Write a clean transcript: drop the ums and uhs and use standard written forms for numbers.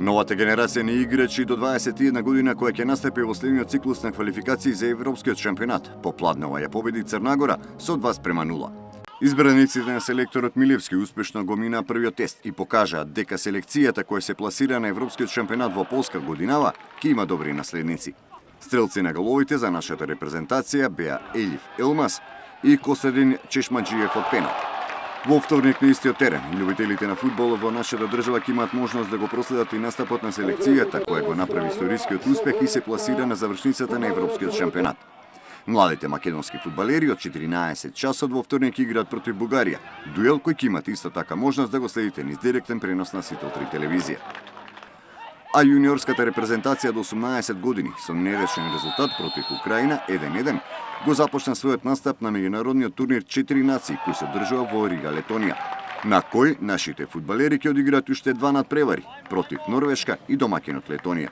Новата генерација на играчи до 21 година која ќе настапи во следниот циклус на квалификации за Европскиот шампионат, попладнала ја победи Црна Гора со 2:0. Избраниците на селекторот Милевски успешно го мина првиот тест и покажаат дека селекцијата која се пласира на Европскиот шампионат во Полска годинава ќе има добри наследници. Стрелци на головите за нашата репрезентација беа Елиф Елмас и Костадин Чешмаджиев од пенал. Во вторник на истиот терен, љубителите на фудбал во нашата држава ќе имаат можност да го проследат и настапот на селекцијата која го направи историскиот успех и се пласира на завршницата на Европскиот шампионат. Младите македонски фудбалери од 14 часот во вторник играат против Бугарија, дуел кој ќе имате исто така можност да го следите низ директен пренос на Сител 3 телевизија. А јуниорската репрезентација до 18 години со нерешен резултат против Украина 1:1 го започна својот настап на меѓународниот турнир 4 нации кој се одржува во Рига, Летонија, на кој нашите фудбалери ќе одиграат уште два надпревари против Норвешка и домаќинот Летонија.